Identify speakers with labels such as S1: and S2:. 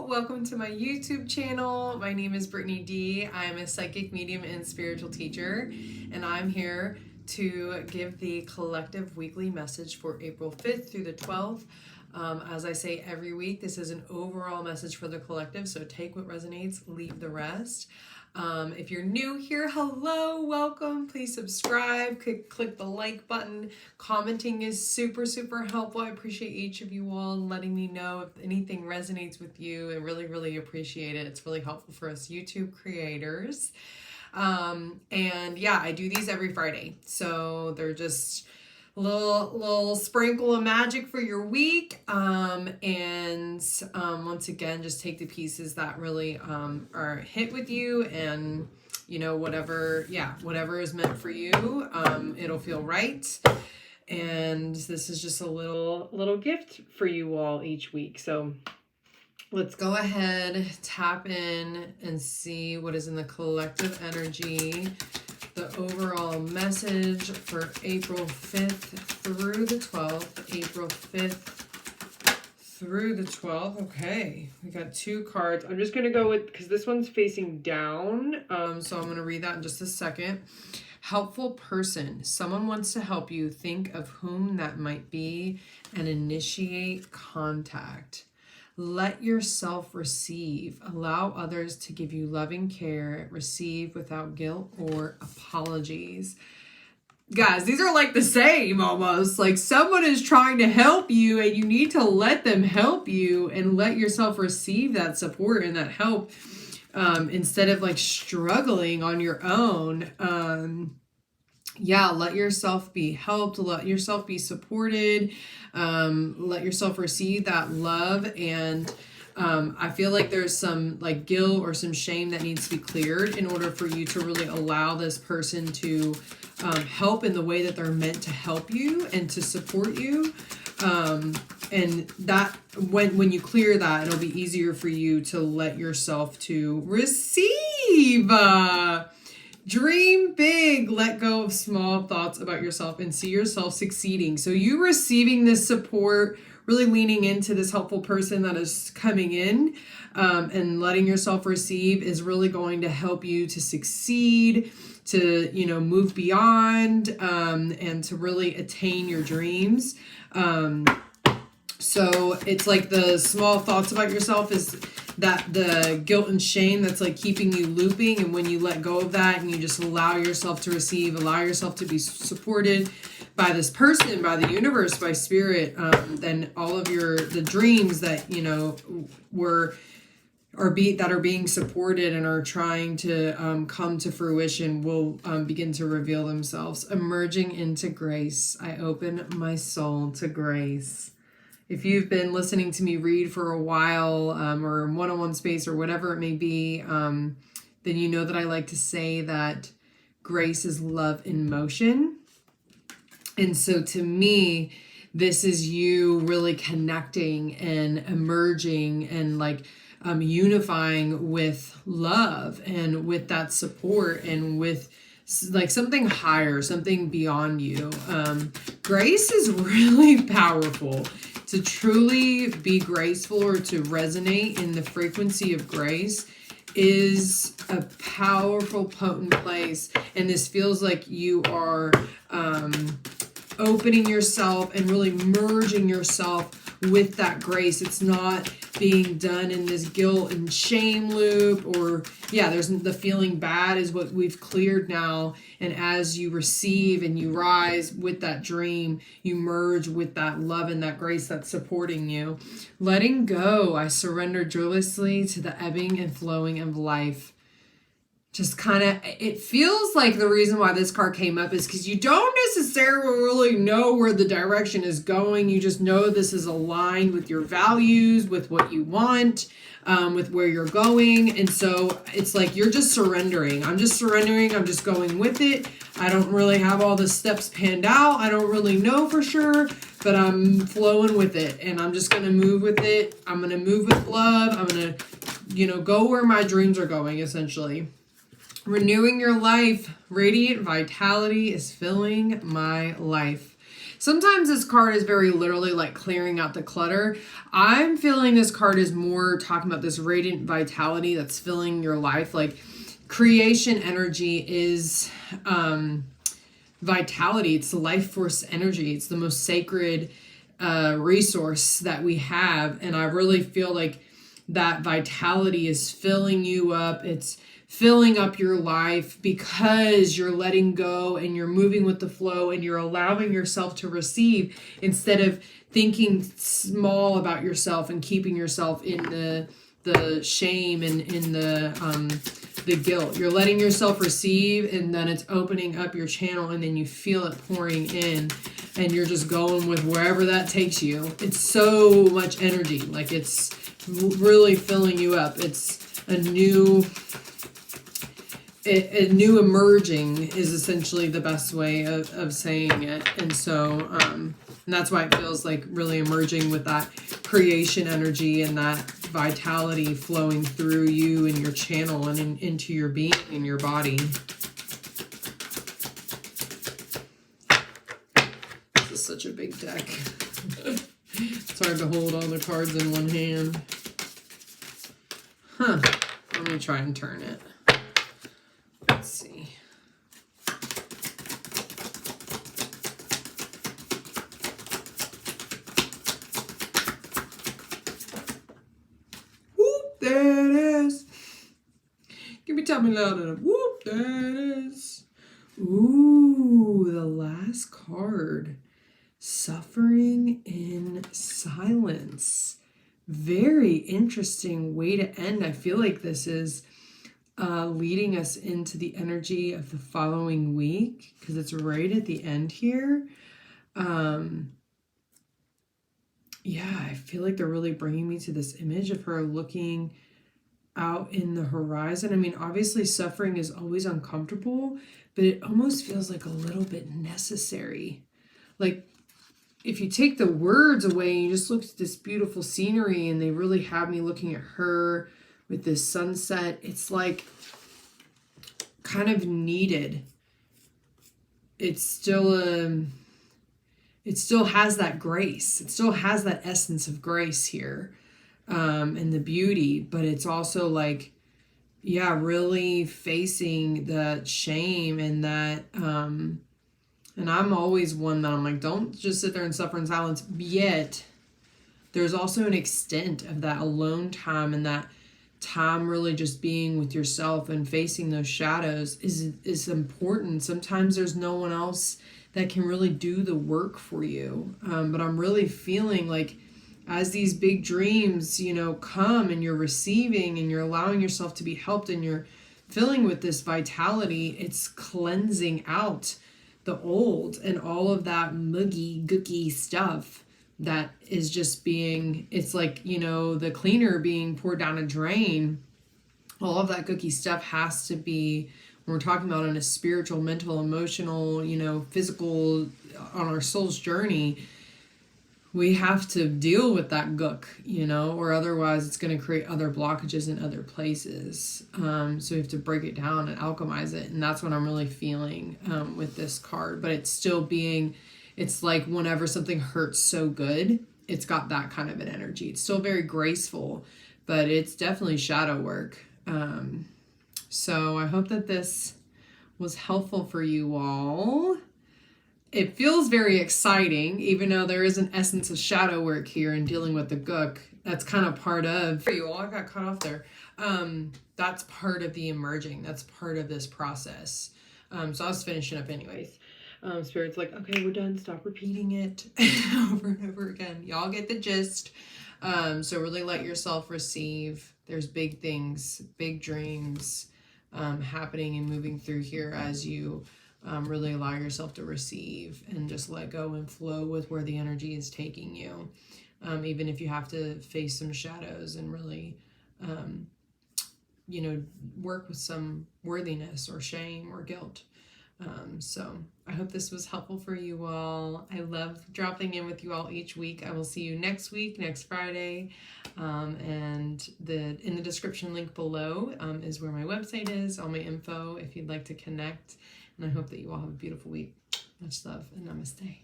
S1: welcome to my YouTube channel. My name is Brittany D. I'm a psychic medium and spiritual teacher, and I'm here to give the collective weekly message for April 5th through the 12th. As I say every week, this is an overall message for the collective, so take what resonates, leave the rest. If you're new here, hello, welcome. Please subscribe, click the like button. Commenting is super helpful. I appreciate each of you all letting me know if anything resonates with you. I really appreciate it. It's really helpful for us YouTube creators. And yeah, I do these every Friday, so they're just little sprinkle of magic for your week. Once again, just take the pieces that really are hit with you, and whatever is meant for you, it'll feel right. And this is just a little gift for you all each week. So let's go ahead, tap in and see what is in the collective energy. The overall message for April 5th through the 12th. April 5th through the 12th. Okay, we got two cards. I'm just going to go with, because this one's facing down, so I'm going to read that in just a second. Helpful person. Someone wants to help you. Think of whom that might be and initiate contact. Let yourself receive. Allow others to give you loving care. Receive without guilt or apologies. Guys, these are like the same almost. Like someone is trying to help you and you need to let them help you and let yourself receive that support and that help instead of like struggling on your own. Let yourself be helped, let yourself be supported, let yourself receive that love. And I feel like there's some like guilt or some shame that needs to be cleared in order for you to really allow this person to help in the way that they're meant to help you and to support you. And that when you clear that, it'll be easier for you to let yourself to receive. Dream big, let go of small thoughts about yourself and see yourself succeeding. So you receiving this support, really leaning into this helpful person that is coming in, and letting yourself receive is really going to help you to succeed, to, move beyond, and to really attain your dreams. So it's like the small thoughts about yourself is that the guilt and shame that's like keeping you looping. And when you let go of that and you just allow yourself to receive, allow yourself to be supported by this person, by the universe, by spirit, then all of the dreams that, are being supported and are trying to come to fruition will begin to reveal themselves. Emerging into grace. I open my soul to grace. If you've been listening to me read for a while, or in one-on-one space or whatever it may be, then you know that I like to say that grace is love in motion. And so to me, this is you really connecting and emerging and like unifying with love and with that support and with like something higher, something beyond you. Grace is really powerful. To truly be graceful or to resonate in the frequency of grace is a powerful, potent place. And this feels like you are opening yourself and really merging yourself with that grace. It's not being done in this guilt and shame loop, or there's the feeling bad is what we've cleared now. And as you receive and you rise with that dream, you merge with that love and that grace that's supporting you. Letting go, I surrender joyously to the ebbing and flowing of life. Just kind of, it feels like the reason why this card came up is because you don't necessarily really know where the direction is going. You just know this is aligned with your values, with what you want, with where you're going. And so it's like you're just surrendering. I'm just surrendering. I'm just going with it. I don't really have all the steps panned out. I don't really know for sure, but I'm flowing with it. And I'm just going to move with it. I'm going to move with love. I'm going to, go where my dreams are going, essentially. Renewing your life. Radiant vitality is filling my life. Sometimes this card is very literally like clearing out the clutter. I'm feeling this card is more talking about this radiant vitality that's filling your life. Like creation energy is vitality. It's the life force energy. It's the most sacred resource that we have. And I really feel like that vitality is filling you up. It's filling up your life because you're letting go and you're moving with the flow and you're allowing yourself to receive instead of thinking small about yourself and keeping yourself in the shame and in the guilt. You're letting yourself receive, and then it's opening up your channel, and then you feel it pouring in, and you're just going with wherever that takes you. It's so much energy. Like it's really filling you up. It's a new emerging is essentially the best way of saying it. And so and that's why it feels like really emerging with that creation energy and that vitality flowing through you and your channel and into your being and your body. This is such a big deck. It's hard to hold all the cards in one hand. Huh. Let me try and turn it. Let's see. Whoop, there it is. Give me, tell me louder. Whoop, there it is. Ooh, the last card. Suffering in silence. Very interesting way to end. I feel like this is leading us into the energy of the following week because it's right at the end here. Yeah, I feel like they're really bringing me to this image of her looking out in the horizon. I mean, obviously suffering is always uncomfortable, but it almost feels like a little bit necessary. Like if you take the words away and you just look at this beautiful scenery, and they really have me looking at her with this sunset, it's like kind of needed. It's still it still has that grace. It still has that essence of grace here, and the beauty, but it's also like, yeah, really facing that shame and that and I'm always one that I'm like, don't just sit there and suffer in silence. Yet there's also an extent of that alone time, and that time really just being with yourself and facing those shadows is important. Sometimes there's no one else that can really do the work for you. But I'm really feeling like as these big dreams, you know, come and you're receiving and you're allowing yourself to be helped and you're filling with this vitality, it's cleansing out the old and all of that muggy, gooky stuff that is just being, it's like, you know, the cleaner being poured down a drain. All of that gooky stuff has to be, when we're talking about on a spiritual, mental, emotional, you know, physical, on our soul's journey, we have to deal with that gook, you know, or otherwise it's going to create other blockages in other places. So we have to break it down and alchemize it. And that's what I'm really feeling with this card. But it's still being, it's like whenever something hurts so good, it's got that kind of an energy. It's still very graceful, but it's definitely shadow work. So I hope that this was helpful for you all. It feels very exciting, even though there is an essence of shadow work here and dealing with the gook. That's kind of part of, for you all, I got cut off there. That's part of the emerging. That's part of this process. So I was finishing up anyways. Spirit's like, okay, we're done. Stop repeating it over and over again. Y'all get the gist. So really let yourself receive. There's big things, big dreams happening and moving through here as you really allow yourself to receive and just let go and flow with where the energy is taking you. Even if you have to face some shadows and really, you know, work with some worthiness or shame or guilt. So I hope this was helpful for you all. I love dropping in with you all each week. I will see you next week, next Friday. And in the description link below is where my website is, all my info if you'd like to connect. And I hope that you all have a beautiful week. Much love and namaste.